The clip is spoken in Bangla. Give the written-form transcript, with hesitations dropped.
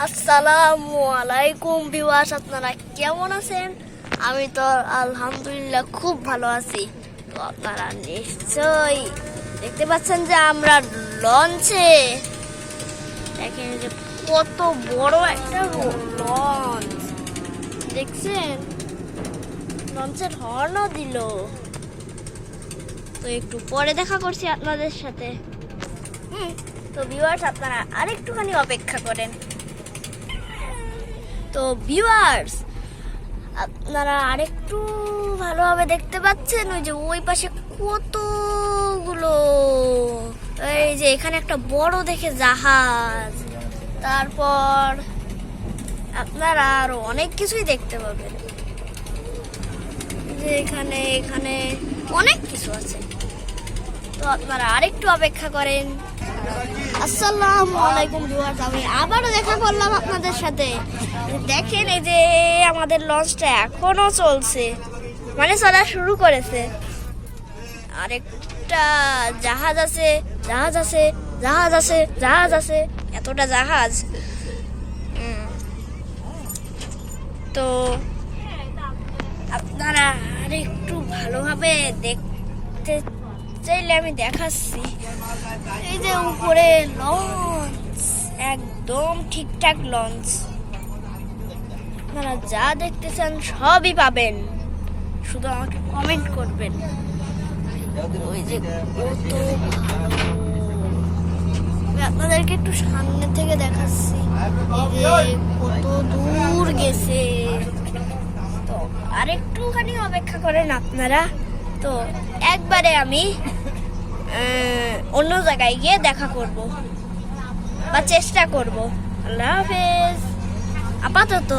আসসালামু আলাইকুম ভিউয়ার্স, আপনারা কেমন আছেন? আমি তো আলহামদুলিল্লাহ খুব ভালো আছি। তো আপনারা নিশ্চয়ই দেখতে পাচ্ছেন যে আমরা লঞ্চে, দেখেন যে কত বড় একটা লঞ্চ, দেখছেন? লঞ্চের হর্নও দিল। তো একটু পরে দেখা করছি আপনাদের সাথে। তো ভিউয়ার্স, আপনারা আরেকটুখানি অপেক্ষা করেন। তো ভিউয়ার্স, আপনারা আরেকটু ভালোভাবে দেখতে পাচ্ছেন ওই যে ওই পাশে কতগুলো, এই যে এখানে একটা বড় দেখে জাহাজ, তারপর আপনারা আরো অনেক কিছুই দেখতে পাবেন। যে এখানে এখানে অনেক কিছু আছে। তো আপনারা আরেকটু অপেক্ষা করেন। আসসালামু আলাইকুম ভিউয়ার্স, আমি আবারও দেখা করলাম আপনাদের সাথে। দেখেন এই যে আমাদের লঞ্চটা এখনো চলছে, মানে চলা শুরু করেছে। আরেকটা জাহাজ আছে, জাহাজ আছে, জাহাজ আছে, জাহাজ আছে, এতটা জাহাজ। তো আপনারা আরেকটু ভালোভাবে দেখতে চাইলে আমি দেখাচ্ছি। এই যে উপরে লঞ্চ, একদম ঠিকঠাক লঞ্চ। আপনারা যা দেখতে চান সবই পাবেন, শুধু আমাকে কমেন্ট করবেন। ওই যে কত ভালো, আমি আপনাদেরকে একটু সামনে থেকে দেখাচ্ছি। এই যে কত দূর গেছে। তো আরেকটুখানি অপেক্ষা করেন আপনারা। তো একবারে আমি অন্য জায়গায় গিয়ে দেখা করব বা চেষ্টা করব। আল্লাহ হাফেজ আপাতত।